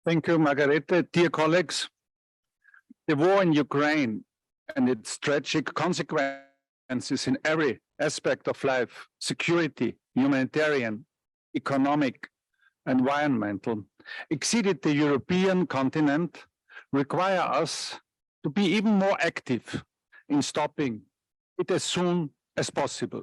Thank you, Margarete. Dear colleagues, the war in Ukraine and its tragic consequences in every aspect of life, security, humanitarian, economic, environmental, exceeded the European continent, require us to be even more active in stopping it as soon as possible.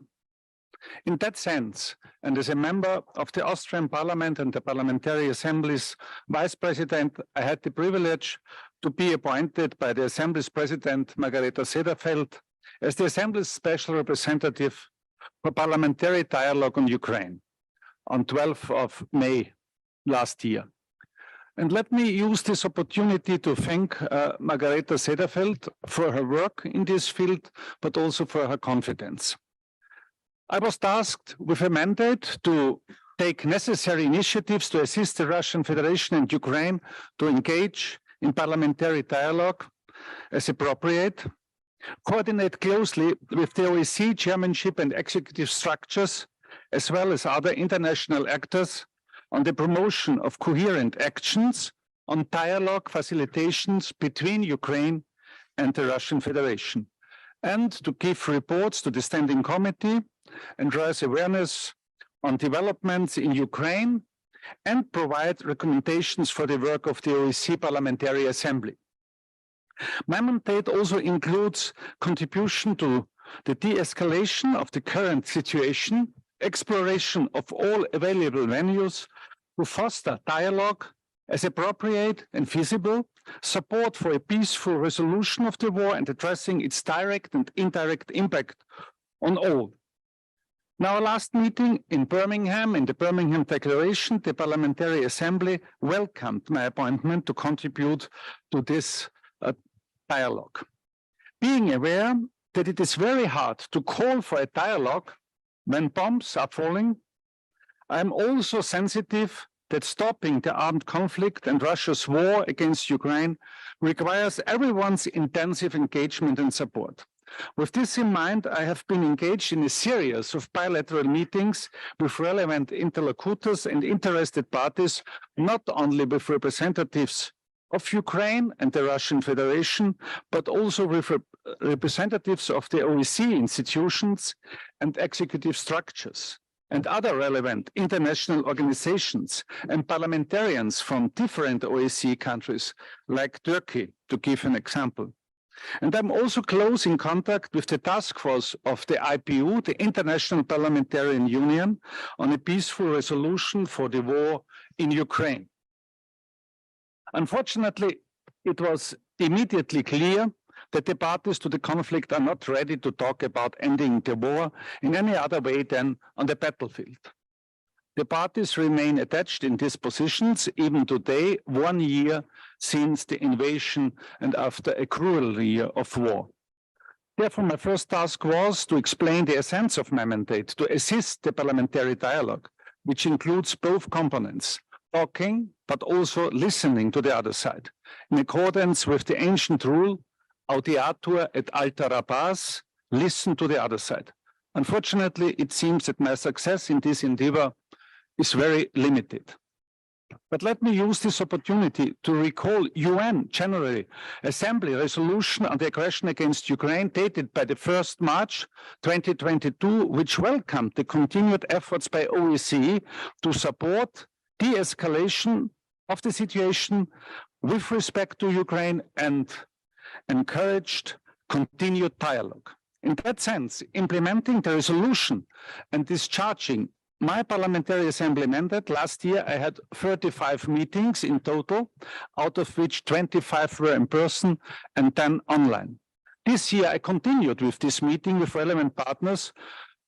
In that sense, and as a member of the Austrian Parliament and the Parliamentary Assembly's Vice President, I had the privilege to be appointed by the Assembly's President, Margareta Sederfeld, as the Assembly's Special Representative for Parliamentary Dialogue on Ukraine on 12th of May last year. And let me use this opportunity to thank Margareta Sederfeld for her work in this field, but also for her confidence. I was tasked with a mandate to take necessary initiatives to assist the Russian Federation and Ukraine to engage in parliamentary dialogue as appropriate, coordinate closely with the OSCE chairmanship and executive structures, as well as other international actors, on the promotion of coherent actions on dialogue facilitations between Ukraine and the Russian Federation, and to give reports to the Standing Committee and raise awareness on developments in Ukraine and provide recommendations for the work of the OSCE Parliamentary Assembly. My mandate also includes contribution to the de-escalation of the current situation, exploration of all available venues to foster dialogue as appropriate and feasible, support for a peaceful resolution of the war and addressing its direct and indirect impact on all. In our last meeting in Birmingham, in the Birmingham Declaration, the Parliamentary Assembly welcomed my appointment to contribute to this dialogue. Being aware that it is very hard to call for a dialogue when bombs are falling, I am also sensitive that stopping the armed conflict and Russia's war against Ukraine requires everyone's intensive engagement and support. With this in mind, I have been engaged in a series of bilateral meetings with relevant interlocutors and interested parties, not only with representatives of Ukraine and the Russian Federation, but also with representatives of the OSCE institutions and executive structures, and other relevant international organizations and parliamentarians from different OSCE countries, like Turkey, to give an example. And I'm also close in contact with the task force of the IPU, the International Parliamentarian Union, on a peaceful resolution for the war in Ukraine. Unfortunately, it was immediately clear that the parties to the conflict are not ready to talk about ending the war in any other way than on the battlefield. The parties remain attached in these positions, even today, 1 year since the invasion and after a cruel year of war. Therefore, my first task was to explain the essence of my mandate, to assist the parliamentary dialogue, which includes both components, talking, but also listening to the other side, in accordance with the ancient rule, audiatur et altera pars, listen to the other side. Unfortunately, it seems that my success in this endeavor is very limited. But let me use this opportunity to recall UN General Assembly resolution on the aggression against Ukraine dated by the 1st March 2022, which welcomed the continued efforts by OSCE to support de-escalation of the situation with respect to Ukraine and encouraged continued dialogue. In that sense, implementing the resolution and discharging my Parliamentary Assembly mandate, last year I had 35 meetings in total, out of which 25 were in person and 10 online. This year I continued with this meeting with relevant partners,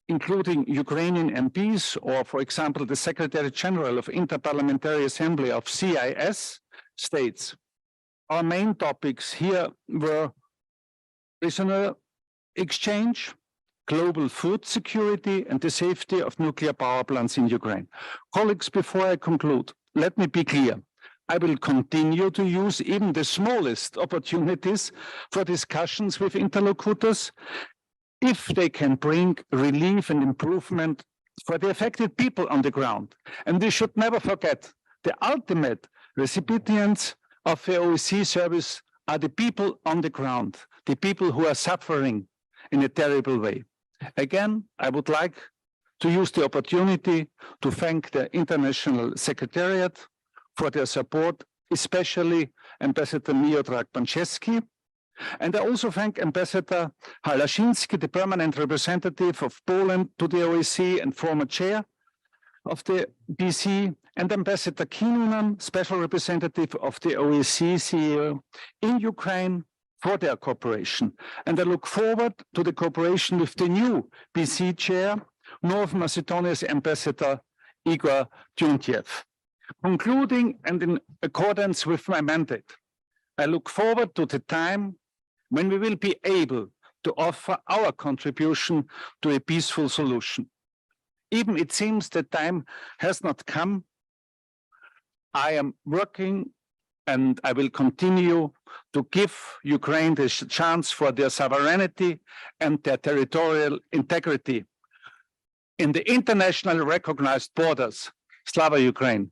including Ukrainian MPs or, for example, the Secretary General of Interparliamentary Assembly of CIS states. Our main topics here were prisoner exchange, global food security, and the safety of nuclear power plants in Ukraine. Colleagues, before I conclude, let me be clear. I will continue to use even the smallest opportunities for discussions with interlocutors if they can bring relief and improvement for the affected people on the ground. And we should never forget the ultimate Recipients of the OSCE service are the people on the ground, the people who are suffering in a terrible way. Again, I would like to use the opportunity to thank the International Secretariat for their support, especially Ambassador Miodrag Panczewski. And I also thank Ambassador Halashinsky, the permanent representative of Poland to the OSCE and former chair of the BC, and Ambassador Kinnunen, special representative of the OSCE CEO in Ukraine, for their cooperation. And I look forward to the cooperation with the new BC chair, North Macedonia's Ambassador Igor Tuntiev. Concluding and in accordance with my mandate, I look forward to the time when we will be able to offer our contribution to a peaceful solution. Even it seems the time has not come, I am working and I will continue to give Ukraine the chance for their sovereignty and their territorial integrity in the internationally recognized borders. Slava Ukraine.